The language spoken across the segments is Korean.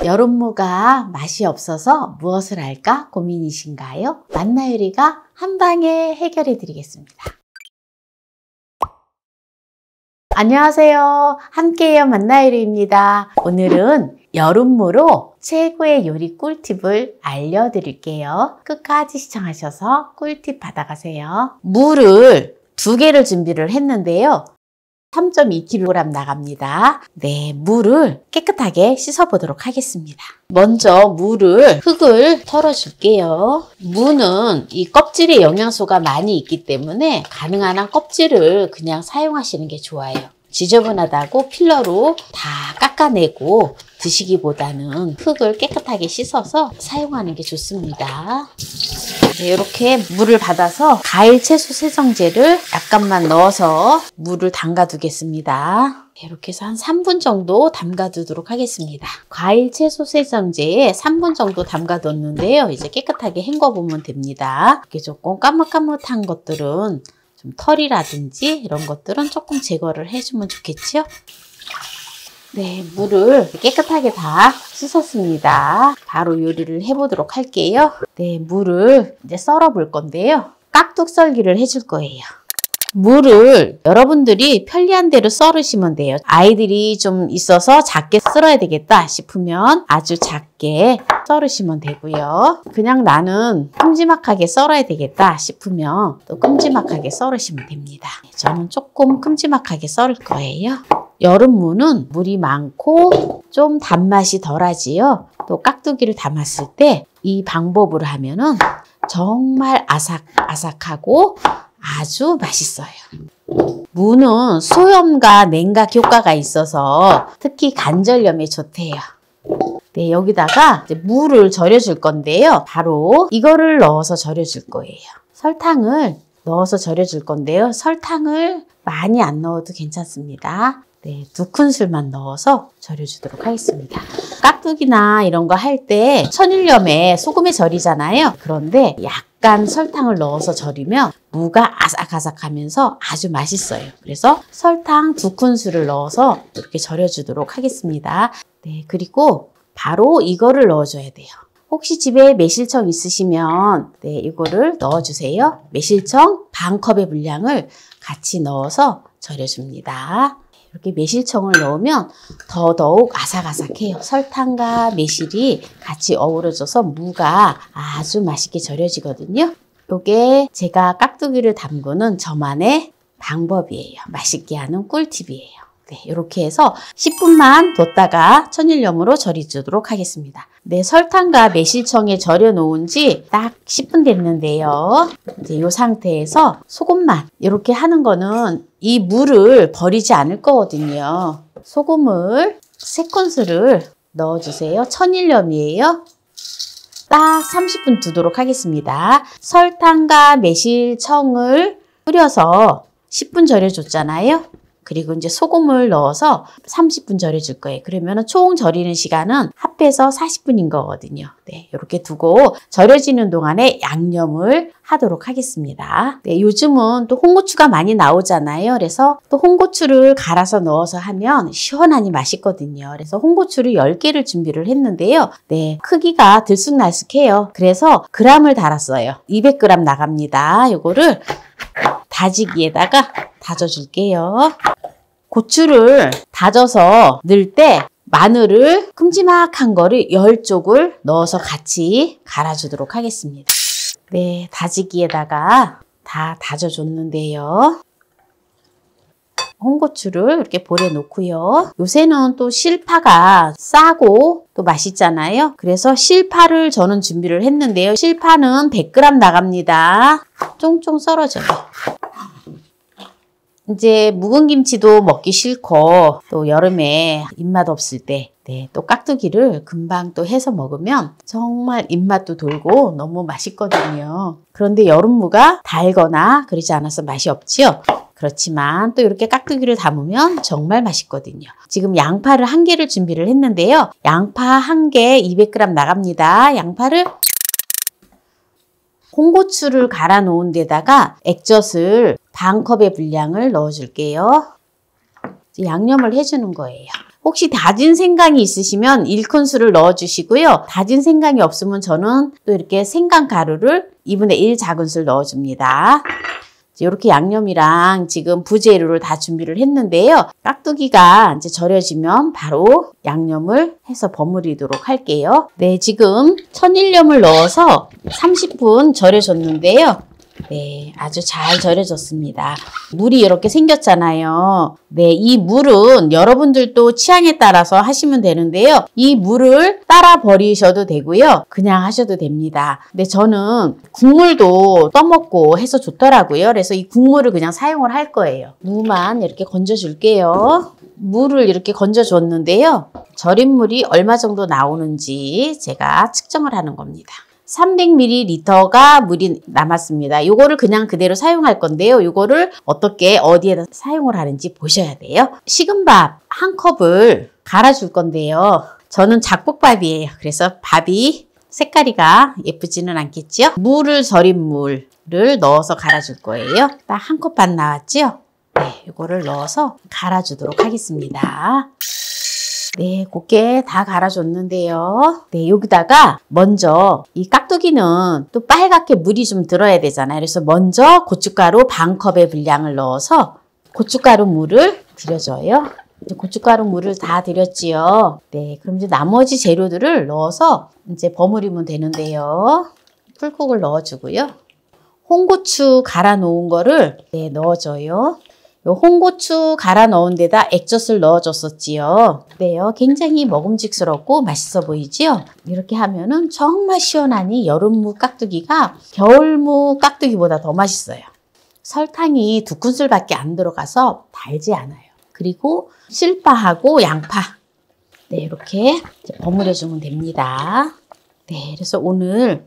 여름무가 맛이 없어서 무엇을 할까 고민이신가요? 만나요리가 한방에 해결해 드리겠습니다. 안녕하세요. 함께해요 만나요리입니다. 오늘은 여름무로 최고의 요리 꿀팁을 알려드릴게요. 끝까지 시청하셔서 꿀팁 받아가세요. 물을 2개를 준비를 했는데요. 3.2kg 나갑니다. 네, 물을 깨끗하게 씻어보도록 하겠습니다. 먼저 흙을 털어줄게요. 무는 이 껍질에 영양소가 많이 있기 때문에 가능한 한 껍질을 그냥 사용하시는 게 좋아요. 지저분하다고 필러로 다 깎아내고 드시기보다는 흙을 깨끗하게 씻어서 사용하는 게 좋습니다. 네, 이렇게 물을 받아서 과일 채소 세정제를 약간만 넣어서 물을 담가 두겠습니다. 이렇게 해서 한 3분 정도 담가 두도록 하겠습니다. 과일 채소 세정제에 3분 정도 담가 뒀는데요. 이제 깨끗하게 헹궈 보면 됩니다. 이렇게 조금 까뭇까뭇한 것들은 좀 털이라든지 이런 것들은 조금 제거를 해주면 좋겠죠? 네, 물을 깨끗하게 다 씻었습니다. 바로 요리를 해보도록 할게요. 네, 물을 이제 썰어 볼 건데요. 깍둑 썰기를 해줄 거예요. 물을 여러분들이 편리한 대로 썰으시면 돼요. 아이들이 좀 있어서 작게 썰어야 되겠다 싶으면 아주 작게 썰으시면 되고요. 그냥 나는 큼지막하게 썰어야 되겠다 싶으면 또 큼지막하게 썰으시면 됩니다. 저는 조금 큼지막하게 썰을 거예요. 여름무는 물이 많고 좀 단맛이 덜하지요. 또 깍두기를 담았을 때 이 방법으로 하면은 정말 아삭아삭하고 아주 맛있어요. 무는 소염과 냉각 효과가 있어서 특히 관절염에 좋대요. 네, 여기다가 이제 무를 절여줄 건데요. 바로 이거를 넣어서 절여줄 거예요. 설탕을 넣어서 절여줄 건데요. 설탕을 많이 안 넣어도 괜찮습니다. 네, 2큰술만 넣어서 절여주도록 하겠습니다. 깍두기나 이런 거 할 때 천일염에 소금에 절이잖아요. 그런데 약간 설탕을 넣어서 절이면 무가 아삭아삭하면서 아주 맛있어요. 그래서 설탕 2큰술을 넣어서 이렇게 절여주도록 하겠습니다. 네, 그리고 바로 이거를 넣어줘야 돼요. 혹시 집에 매실청 있으시면 네, 이거를 넣어주세요. 매실청 반컵의 분량을 같이 넣어서 절여줍니다. 이렇게 매실청을 넣으면 더더욱 아삭아삭해요. 설탕과 매실이 같이 어우러져서 무가 아주 맛있게 절여지거든요. 이게 제가 깍두기를 담그는 저만의 방법이에요. 맛있게 하는 꿀팁이에요. 네, 이렇게 해서 10분만 뒀다가 천일염으로 절여주도록 하겠습니다. 네, 설탕과 매실청에 절여 놓은 지 딱 10분 됐는데요. 이제 이 상태에서 소금만 이렇게 하는 거는 이 물을 버리지 않을 거거든요. 소금을 3큰술을 넣어주세요. 천일염이에요. 딱 30분 두도록 하겠습니다. 설탕과 매실청을 뿌려서 10분 절여줬잖아요. 그리고 이제 소금을 넣어서 30분 절여줄 거예요. 그러면 총 절이는 시간은 합해서 40분인 거거든요. 네, 이렇게 두고 절여지는 동안에 양념을 하도록 하겠습니다. 네, 요즘은 또 홍고추가 많이 나오잖아요. 그래서 또 홍고추를 갈아서 넣어서 하면 시원하니 맛있거든요. 그래서 홍고추를 10개를 준비를 했는데요. 네, 크기가 들쑥날쑥해요. 그래서 그램을 달았어요. 200g 나갑니다. 요거를 다지기에다가 다져줄게요. 고추를 다져서 넣을 때 마늘을 큼지막한 거를 10쪽을 넣어서 같이 갈아주도록 하겠습니다. 네, 다지기에다가 다 다져줬는데요. 홍고추를 이렇게 볼에 놓고요. 요새는 또 실파가 싸고 또 맛있잖아요. 그래서 실파를 저는 준비를 했는데요. 실파는 100g 나갑니다. 쫑쫑 썰어줘요. 이제 묵은 김치도 먹기 싫고 또 여름에 입맛 없을 때 네, 또 깍두기를 금방 또 해서 먹으면 정말 입맛도 돌고 너무 맛있거든요. 그런데 여름무가 달거나 그러지 않아서 맛이 없지요. 그렇지만 또 이렇게 깍두기를 담으면 정말 맛있거든요. 지금 양파를 1개를 준비를 했는데요. 양파 1개 200g 나갑니다. 양파를 홍고추를 갈아 놓은 데다가 액젓을 반컵의 분량을 넣어줄게요. 양념을 해주는 거예요. 혹시 다진 생강이 있으시면 1큰술을 넣어주시고요. 다진 생강이 없으면 저는 또 이렇게 생강 가루를 2분의 1 작은술 넣어줍니다. 이렇게 양념이랑 지금 부재료를 다 준비를 했는데요. 깍두기가 이제 절여지면 바로 양념을 해서 버무리도록 할게요. 네, 지금 천일염을 넣어서 30분 절여줬는데요. 네, 아주 잘 절여졌습니다. 물이 이렇게 생겼잖아요. 네, 이 물은 여러분들도 취향에 따라서 하시면 되는데요. 이 물을 따라 버리셔도 되고요. 그냥 하셔도 됩니다. 근데 저는 국물도 떠먹고 해서 좋더라고요. 그래서 이 국물을 그냥 사용을 할 거예요. 무만 이렇게 건져줄게요. 물을 이렇게 건져줬는데요. 절인 물이 얼마 정도 나오는지 제가 측정을 하는 겁니다. 300ml가 물이 남았습니다. 요거를 그냥 그대로 사용할 건데요. 요거를 어떻게 어디에다 사용을 하는지 보셔야 돼요. 식은 밥 한 컵을 갈아줄 건데요. 저는 잡곡밥이에요. 그래서 밥이 색깔이가 예쁘지는 않겠죠? 물을 절인 물을 넣어서 갈아줄 거예요. 딱 한 컵 반 나왔죠? 네, 요거를 넣어서 갈아주도록 하겠습니다. 네, 곱게 다 갈아줬는데요. 네, 여기다가 먼저 이 깍두기는 또 빨갛게 물이 좀 들어야 되잖아요. 그래서 먼저 고춧가루 반 컵의 분량을 넣어서 고춧가루 물을 들여줘요. 이제 고춧가루 물을 다 들였지요. 네, 그럼 이제 나머지 재료들을 넣어서 이제 버무리면 되는데요. 풀국을 넣어주고요. 홍고추 갈아 놓은 거를 네, 넣어줘요. 요 홍고추 갈아 넣은 데다 액젓을 넣어줬었지요. 네요. 굉장히 먹음직스럽고 맛있어 보이지요? 이렇게 하면은 정말 시원하니 여름무 깍두기가 겨울무 깍두기보다 더 맛있어요. 설탕이 2큰술밖에 안 들어가서 달지 않아요. 그리고 실파하고 양파. 네, 이렇게 버무려주면 됩니다. 네, 그래서 오늘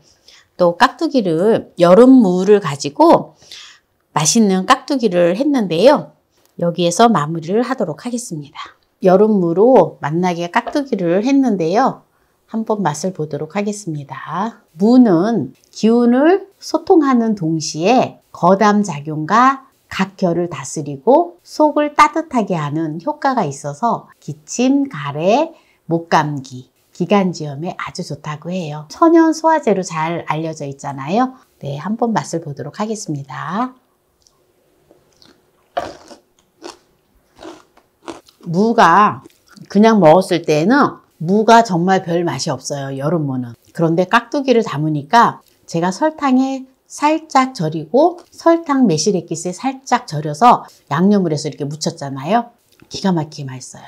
또 깍두기를 여름무를 가지고 맛있는 깍두기를 했는데요. 여기에서 마무리를 하도록 하겠습니다. 여름무로 맛나게 깍두기를 했는데요. 한번 맛을 보도록 하겠습니다. 무는 기운을 소통하는 동시에 거담작용과 각혈을 다스리고 속을 따뜻하게 하는 효과가 있어서 기침, 가래, 목감기, 기관지염에 아주 좋다고 해요. 천연 소화제로 잘 알려져 있잖아요. 네, 한번 맛을 보도록 하겠습니다. 무가 그냥 먹었을 때는 무가 정말 별 맛이 없어요. 여름무는. 그런데 깍두기를 담으니까 제가 설탕에 살짝 절이고 설탕 매실액기스에 살짝 절여서 양념을 해서 이렇게 묻혔잖아요. 기가 막히게 맛있어요.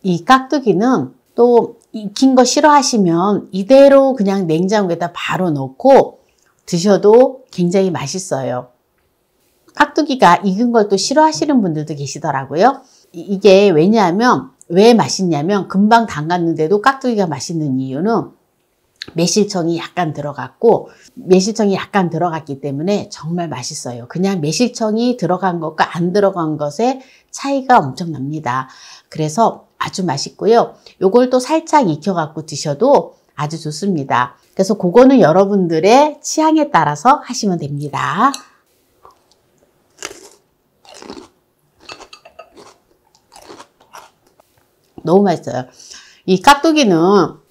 이 깍두기는 또 익힌 거 싫어하시면 이대로 그냥 냉장고에다 바로 넣고 드셔도 굉장히 맛있어요. 깍두기가 익은 걸 또 싫어하시는 분들도 계시더라고요. 이게 왜냐하면 왜 맛있냐면 금방 담갔는데도 깍두기가 맛있는 이유는 매실청이 약간 들어갔고 매실청이 약간 들어갔기 때문에 정말 맛있어요. 그냥 매실청이 들어간 것과 안 들어간 것의 차이가 엄청납니다. 그래서 아주 맛있고요. 요걸 또 살짝 익혀갖고 드셔도 아주 좋습니다. 그래서 그거는 여러분들의 취향에 따라서 하시면 됩니다. 너무 맛있어요. 이 깍두기는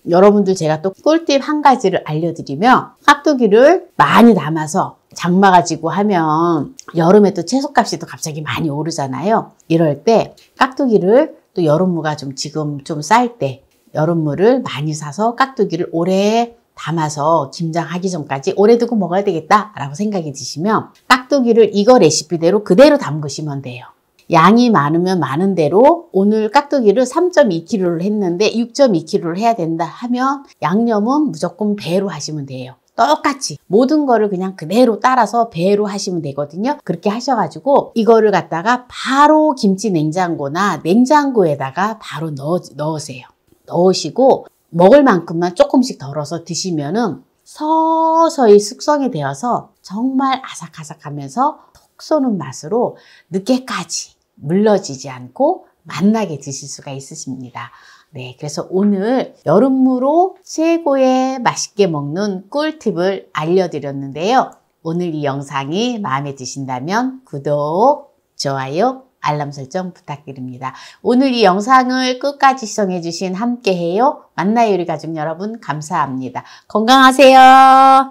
여러분들 제가 또 꿀팁 한 가지를 알려드리면 깍두기를 많이 담아서 장마 가지고 하면 여름에 또 채소값이 또 갑자기 많이 오르잖아요. 이럴 때 깍두기를 또 여름무가 지금 좀 쌀 때 여름무를 많이 사서 깍두기를 오래 담아서 김장하기 전까지 오래 두고 먹어야 되겠다 라고 생각이 드시면 깍두기를 이거 레시피대로 그대로 담그시면 돼요. 양이 많으면 많은 대로 오늘 깍두기를 3.2kg를 했는데 6.2kg를 해야 된다 하면 양념은 무조건 배로 하시면 돼요. 똑같이 모든 거를 그냥 그대로 따라서 배로 하시면 되거든요. 그렇게 하셔가지고 이거를 갖다가 바로 김치 냉장고나 냉장고에다가 바로 넣으세요. 넣으시고 먹을 만큼만 조금씩 덜어서 드시면은 서서히 숙성이 되어서 정말 아삭아삭하면서 톡 쏘는 맛으로 늦게까지 물러지지 않고 맛나게 드실 수가 있으십니다. 네, 그래서 오늘 여름무로 최고의 맛있게 먹는 꿀팁을 알려드렸는데요. 오늘 이 영상이 마음에 드신다면 구독, 좋아요, 알람 설정 부탁드립니다. 오늘 이 영상을 끝까지 시청해주신 함께해요 만나요 요리 가족 여러분 감사합니다. 건강하세요.